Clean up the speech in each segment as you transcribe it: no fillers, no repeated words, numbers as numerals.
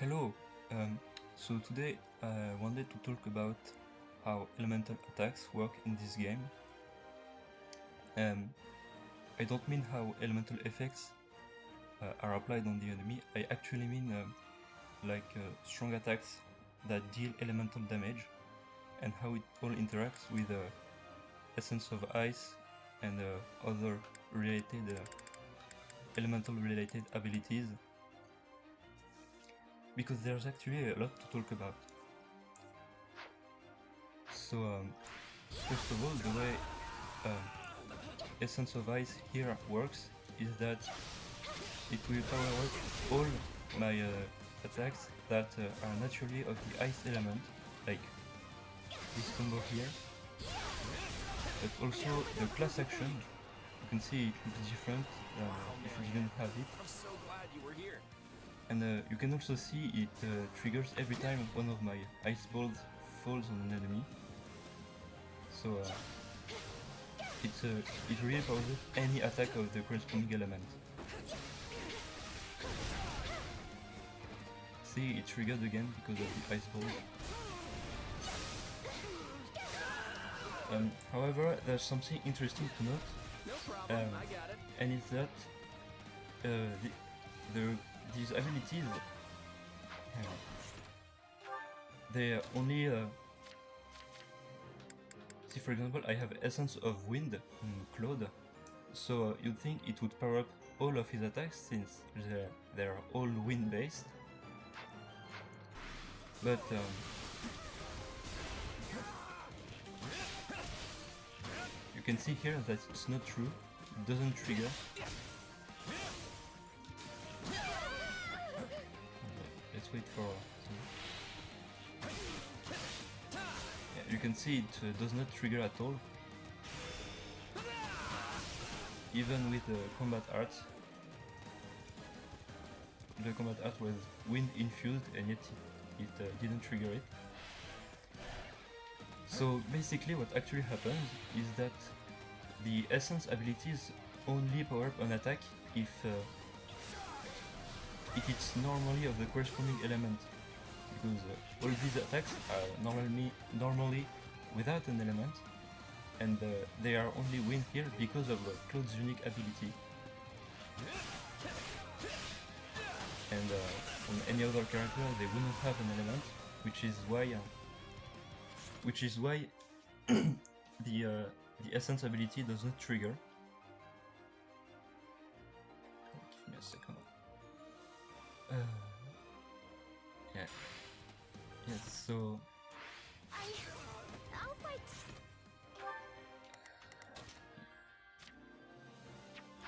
Hello, so today I wanted to talk about how elemental attacks work in this game. I don't mean how elemental effects are applied on the enemy, I actually mean strong attacks that deal elemental damage and how it all interacts with Essence of Ice and other related elemental related abilities, because there's actually a lot to talk about. So first of all, the way Essence of Ice here works is that it will power up all my attacks that are naturally of the ice element, like this combo here, but also the class action. You can see it looks different if you didn't have it. I'm so glad you were here. And you can also see it triggers every time one of my ice balls falls on an enemy. So it really powers up any attack of the corresponding element. See, it triggered again because of the ice ball. However, there's something interesting to note, No problem, I got it. and it's that these abilities, they only see, for example, I have Essence of Wind in Claude, so you'd think it would power up all of his attacks since they're all wind based, but you can see here that it's not true, it doesn't trigger. Let's wait for yeah, you can see it does not trigger at all, even with the combat art. The combat art was wind infused and yet it didn't trigger it. So basically what actually happens is that the essence abilities only power up an attack if it hits normally of the corresponding element, because all these attacks are normally without an element, and they are only wind here because of Claude's unique ability. And on any other character they wouldn't have an element, which is why the essence ability does not trigger. Give me a second. Yeah. Yes. So. I'll fight.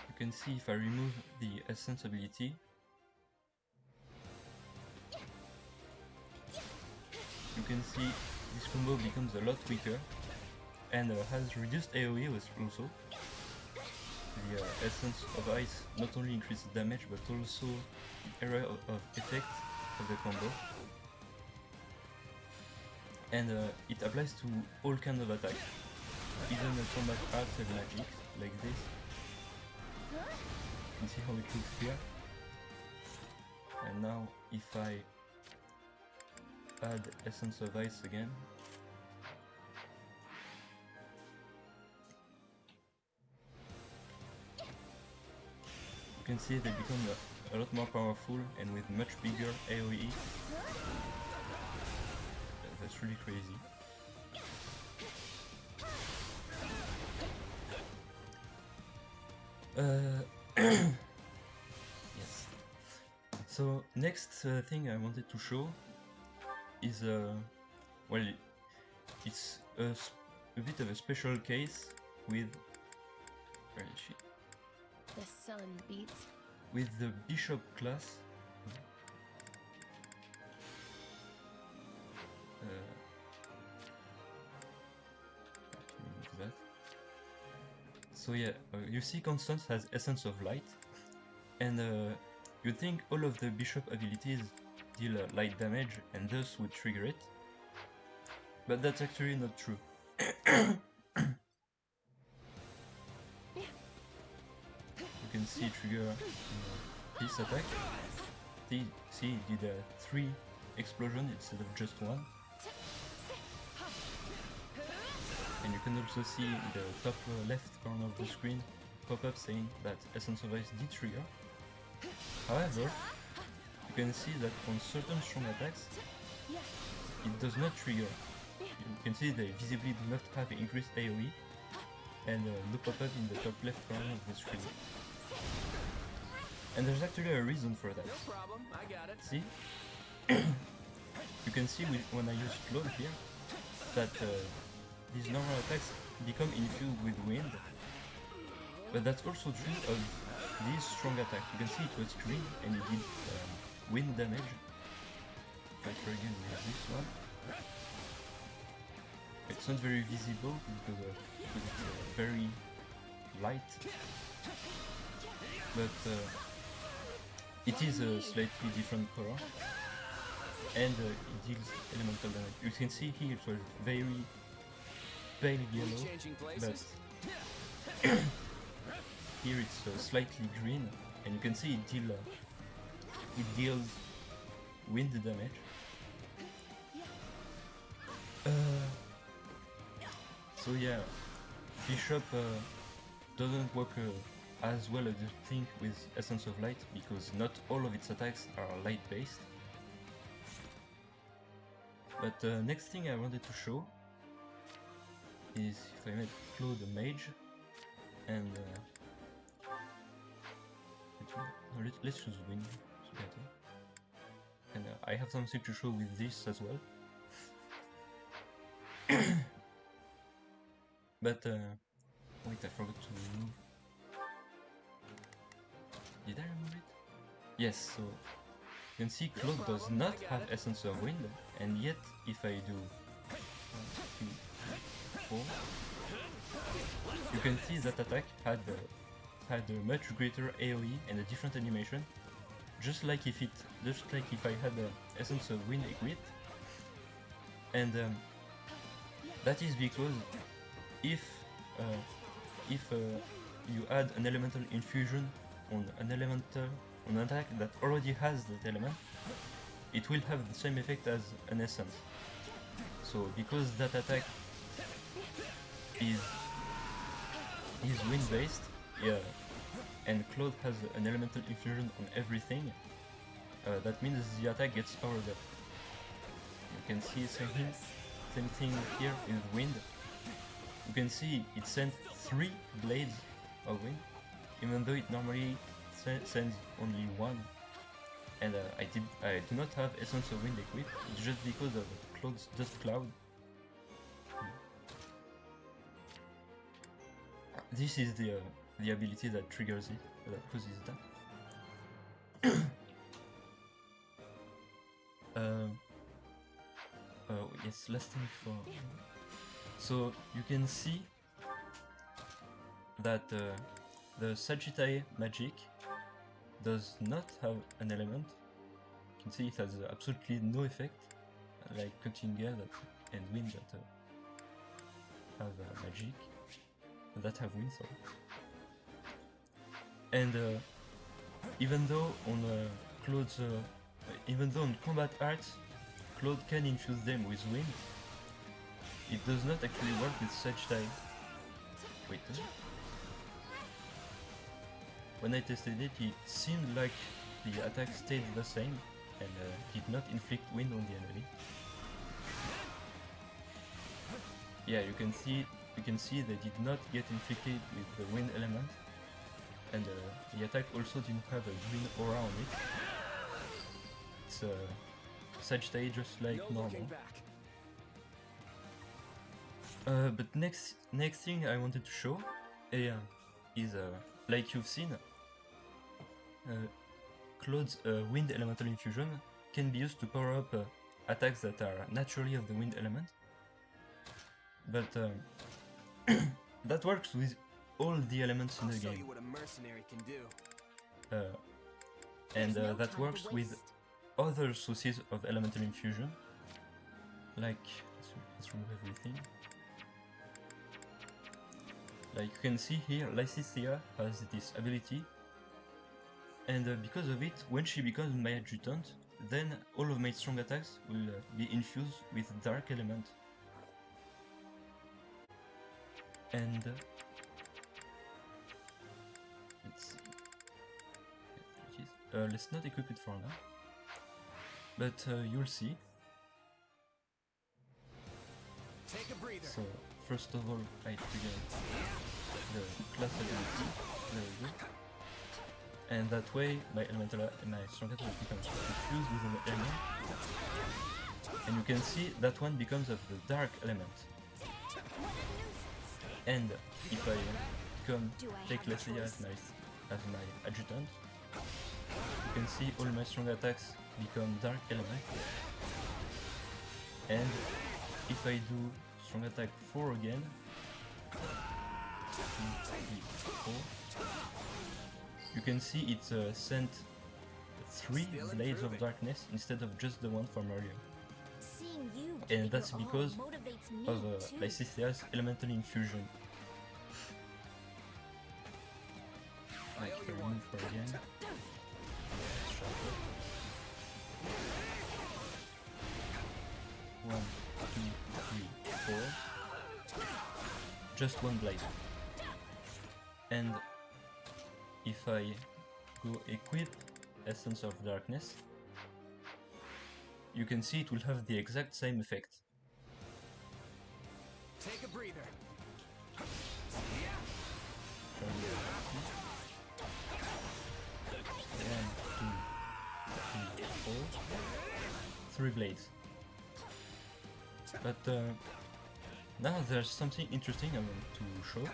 You can see if I remove the essence ability, you can see this combo becomes a lot weaker and has reduced AoE also. The Essence of Ice not only increases damage but also the area of effect of the combo. And it applies to all kinds of attacks, even a combat art and magic, like this. You can see how it looks here. And now if I add Essence of Ice again, you can see they become a lot more powerful and with much bigger AoE. That's really crazy. Yes. So next thing I wanted to show is well, it's a bit of a special case with where is she? The sun beats. With the bishop class. That. So yeah, you see Constance has Essence of Light, and you'd think all of the bishop abilities deal light damage and thus would trigger it, but that's actually not true. You can see trigger this attack, See, it did 3 explosions instead of just 1. And you can also see in the top left corner of the screen pop up saying that Essence of Ice did trigger. However, you can see that on certain strong attacks, it does not trigger. You can see they visibly do not have increased AoE and no pop-up in the top left corner of the screen. And there's actually a reason for that. No problem, I got it. See? You can see when I use Claude here that these normal attacks become infused with wind, but that's also true of these strong attacks. You can see it was green and it did wind damage. If I try again with this one, it's not very visible because it's very light, but it is a slightly different color, and it deals elemental damage. You can see here it was very pale yellow, Changing but places. here it's slightly green, and you can see it deals wind damage. So yeah, Bishop doesn't work as well as you think with Essence of Light, because not all of its attacks are light based. But next thing I wanted to show is if I made Claude a mage, and let's choose Wind, it's better. And I have something to show with this as well. But wait, I forgot to remove. Did I remove it? Yes, so you can see Claude does not have Essence of Wind, and yet if I do 1, 2, 3, 4, you can see that attack had a much greater AoE and a different animation, just like if I had Essence of Wind equipped. And that is because if you add an elemental infusion on an attack that already has that element, it will have the same effect as an essence. So because that attack is wind based, yeah, and Claude has an elemental infusion on everything, that means the attack gets powered up. You can see same thing here with wind. You can see it sent 3 blades of wind, even though it normally sends only 1. And I do not have Essence of Wind equipped, it's just because of Claude's Dust Cloud. This is the ability that triggers it, that causes that. Yes, last thing for... So you can see that the Sagittae magic does not have an element. You can see it has absolutely no effect, like Cutting Air and Wind that have magic, that have wind, sorry. And even though on Claude's, even though on combat arts, Claude can infuse them with wind, it does not actually work with Sagittae. Wait. When I tested it, it seemed like the attack stayed the same and did not inflict wind on the enemy. Yeah, you can see they did not get inflicted with the wind element, and the attack also didn't have a green aura on it. It's Sagittae just like normal. But next thing I wanted to show is like you've seen, Claude's wind elemental infusion can be used to power up attacks that are naturally of the wind element. But that works with all the elements in the game. What a mercenary can do. And There's no that time works to with waste. other sources of elemental infusion. Like, let's remove everything. Like you can see here, Lysithea has this ability And because of it, when she becomes my adjutant, then all of my strong attacks will be infused with dark element. And let's see. Let's not equip it for now, but you'll see. Take a breather. So first of all, I trigger the class ability. There we go. And that way, my strong attack becomes infused with an element. And you can see that one becomes of the dark element. And if I take Leslie as my adjutant, you can see all my strong attacks become dark element. And if I do strong attack 4 again, 2, 3, 4, you can see it sent 3 blades of darkness instead of just the one from earlier. And that's because of Lysithia's elemental infusion. Like if I move her again. One, two, 3, 4. Just one blade. And if I go equip Essence of Darkness, you can see it will have the exact same effect. Take a breather. 3 blades. But now there's something interesting I want to show,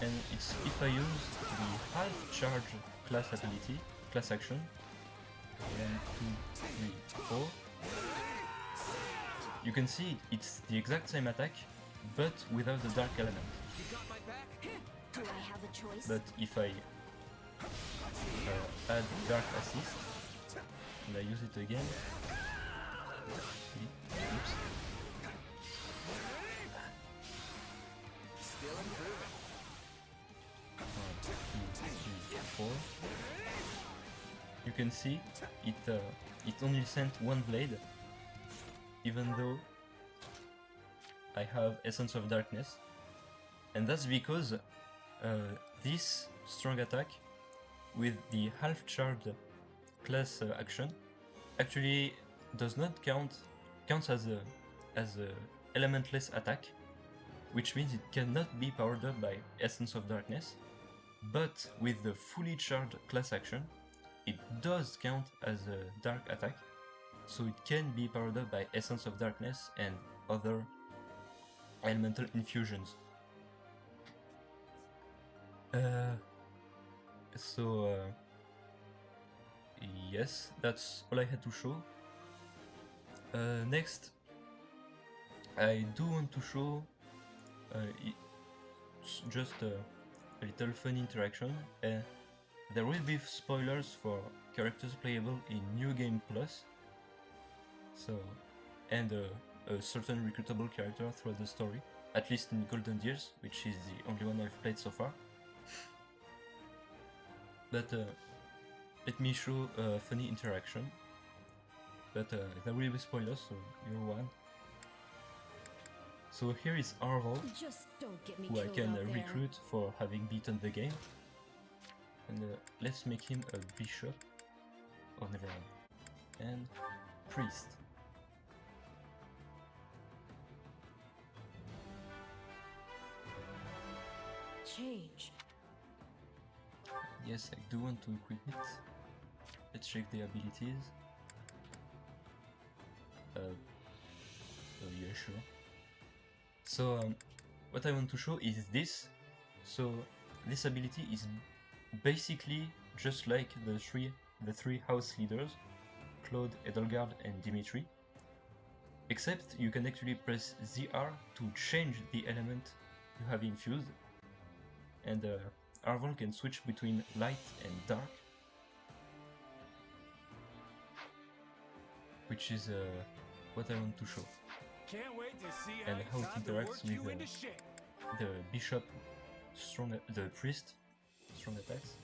and it's if I use the half charge class ability, class action, 1, 2, 3, 4, you can see it's the exact same attack, but without the dark element. You got my back? Do I have a choice? But if I add dark assist and I use it again, oops. Still improving. 1, 2, 3, 4. You can see it only sent 1 blade, even though I have Essence of Darkness, and that's because this strong attack with the half charged class action actually does not counts as a elementless attack, which means it cannot be powered up by Essence of Darkness, but with the fully charged class action it does count as a dark attack, so it can be powered up by Essence of Darkness and other elemental infusions. Yes, that's all I had to show. Next, I do want to show just a little fun interaction. There will be spoilers for characters playable in New Game Plus, and a certain recruitable character throughout the story, at least in Golden Years, which is the only one I've played so far. But let me show a funny interaction. But there will be spoilers, so you're one. So here is Arval, Just don't get me who I killed can out there. recruit for having beaten the game. And let's make him a bishop. Oh, never mind. And priest. Change. Yes, I do want to equip it. Let's check the abilities. Yeah, sure. So what I want to show is this. So this ability is basically just like the three house leaders, Claude, Edelgard, and Dimitri, except you can actually press ZR to change the element you have infused, and Arval can switch between light and dark, which is what I want to show, Can't wait to see and how it time to interacts work you with into shape. the bishop, the priest, strong attacks,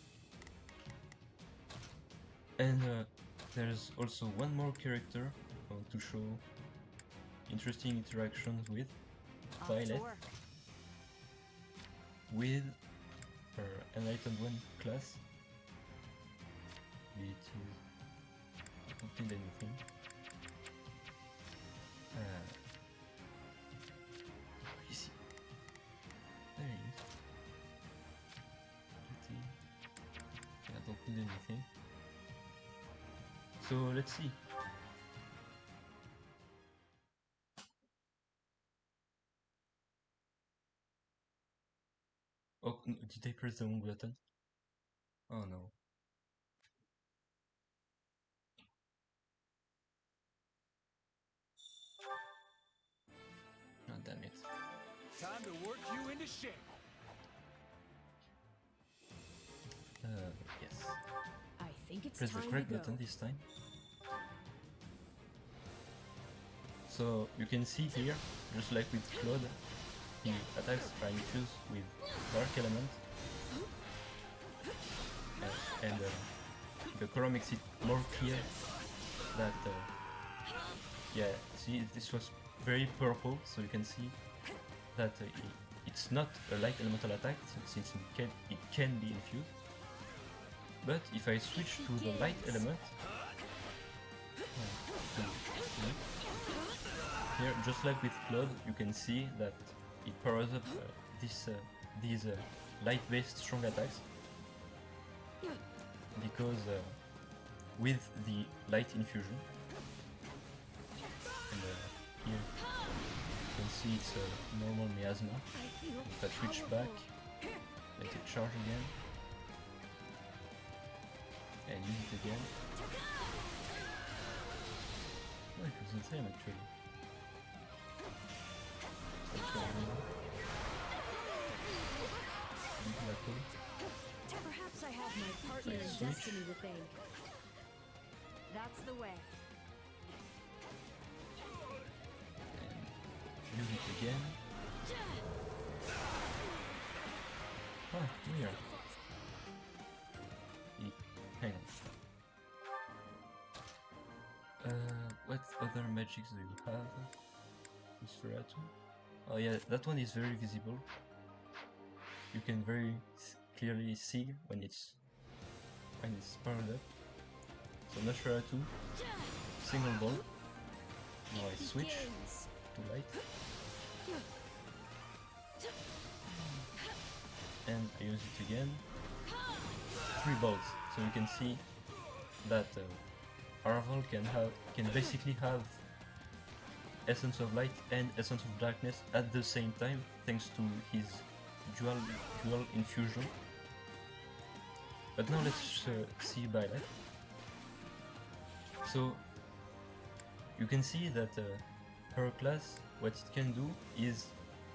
And there's also one more character I want to show interesting interactions with. Off to Violet work. with her Enlightened One class, which is not did anything. You see, there he is. I don't need anything. So let's see. Oh, no, did I press the wrong button? Oh no. Oh, damn it. Time to work you into shape. Yes. I think it's Press the time correct to go. button this time. So you can see here, just like with Claude, the attacks are infused with dark element, and the color makes it more clear that yeah, see, this was very purple, so you can see that it's not a light elemental attack since it can be infused. But if I switch to the light element, here, just like with Claude, you can see that it powers up these light-based strong attacks, because with the light infusion, and here you can see it's a normal miasma. If I switch back, let it charge again, and use it again. Oh, it was the same actually. Perhaps I have my partner in Switch. destiny to thank. That's the way. And use it again. Oh, weird. Hang on. What other magics do you have? Nosferatu? Oh yeah, that one is very visible. You can very clearly see when it's powered up. So Nosferatu, single ball. Now I switch to light. And I use it again. 3 balls. So you can see that Arval can basically have Essence of Light and Essence of Darkness at the same time, thanks to his dual infusion. But now let's see Violet. So you can see that her class, what it can do is,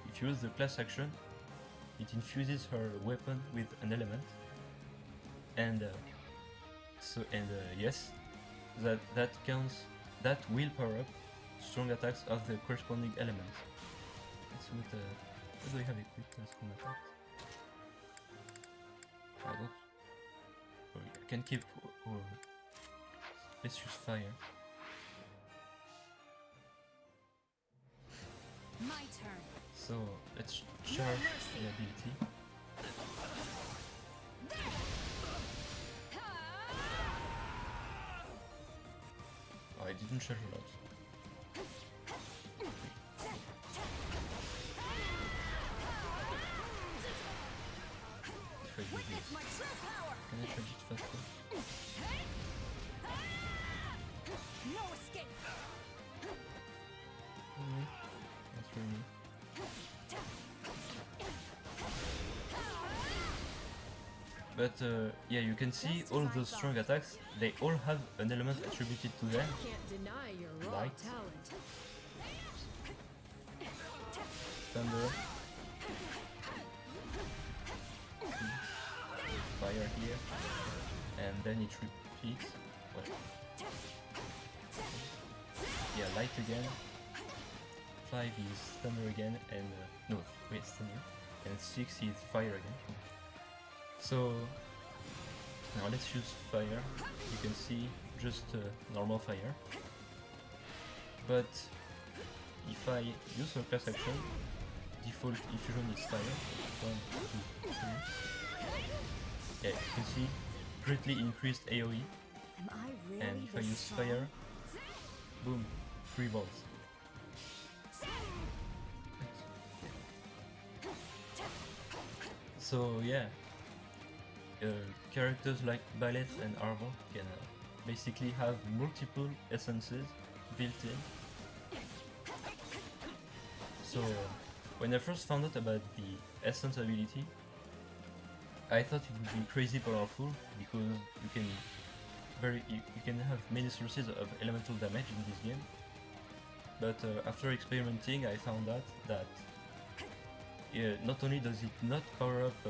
if you use the class action, it infuses her weapon with an element, and yes, that counts. That will power up strong attacks of the corresponding elements. Let's see what do I have equipped as strong attacks? I don't. Oh, I can keep. Let's use fire. My turn. So let's charge the ability. Oh, I didn't charge a lot. If I do this, My true power. can I charge it faster? No escape. Really? Not really. But yeah, you can see all those strong attacks, they all have an element attributed to them. Can't deny your raw Light. talent. Thunder. Fire here. And then it repeats. Well. Yeah, light again. 5 is thunder again, and no, wait, thunder. And 6 is fire again. So Now let's use fire. You can see just normal fire. But if I use a class action, default infusion is fire. 1, 2, 3. Yeah, you can see greatly increased AoE. Am I really And if I this use strong? fire, boom, 3 volts. So yeah, characters like Ballet and Arbor can basically have multiple essences built in. So when I first found out about the essence ability, I thought it would be crazy powerful because you can have many sources of elemental damage in this game. But after experimenting, I found out that not only does it not power up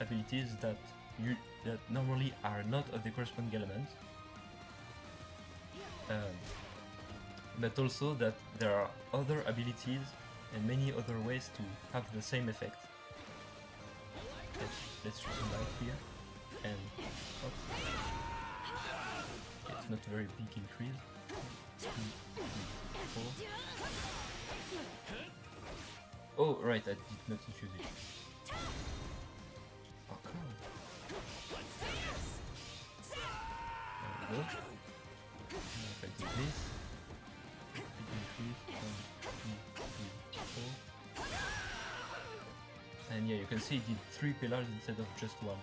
abilities that normally are not of the corresponding element, but also that there are other abilities and many other ways to have the same effect. Let's use a light here, and it's not a very big increase. 2, 3, 4. Oh, right, I did not infuse it. Oh, come on. There we go. Now if I do this, it increase 1, 2, 3, 4. And yeah, you can see it did 3 pillars instead of just 1.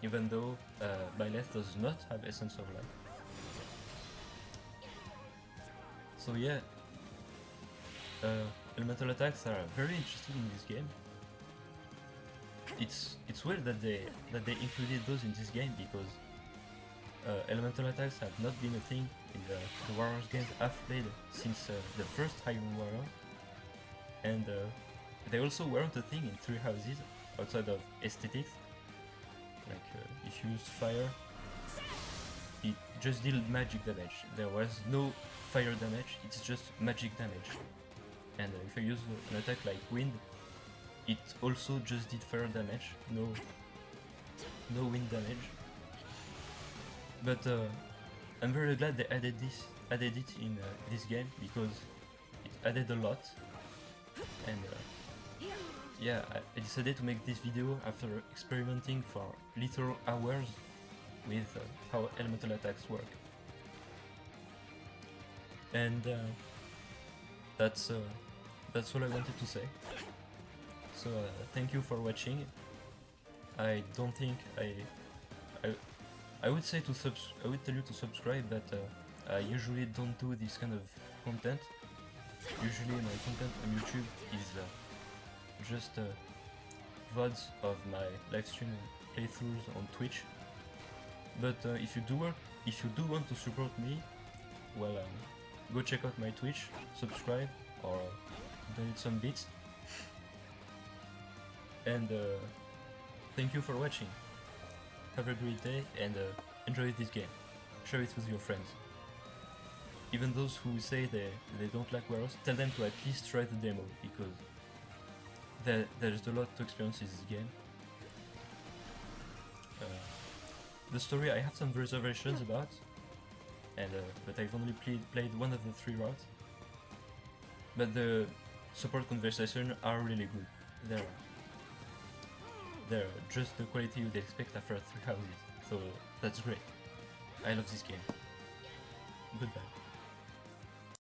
Even though Byleth does not have Essence of Life. So yeah, elemental attacks are very interesting in this game. It's weird that they included those in this game because elemental attacks have not been a thing in the Warriors games I've played since the first Hyrule Warrior, and they also weren't a thing in Three Houses outside of aesthetics. Like if you used fire, it just dealt magic damage. There was no fire damage, it's just magic damage. And if I use an attack like wind, it also just did fire damage, no wind damage. But I'm very glad they added it in this game because it added a lot. And yeah, I decided to make this video after experimenting for literal hours with how elemental attacks work. And that's all I wanted to say. So thank you for watching. I don't think I would say I would tell you to subscribe, but I usually don't do this kind of content. Usually my content on YouTube is just VODs of my live stream playthroughs on Twitch. But if you do want to support me, well, go check out my Twitch, subscribe, or donate some bits. And thank you for watching. Have a great day and enjoy this game. Share it with your friends. Even those who say they don't like Warriors, tell them to at least try the demo because there's a lot to experience in this game. The story I have some reservations about, and but I've only played one of the 3 routes. But the support conversations are really good. They're just the quality you'd expect after 3 houses, so that's great. I love this game. Goodbye.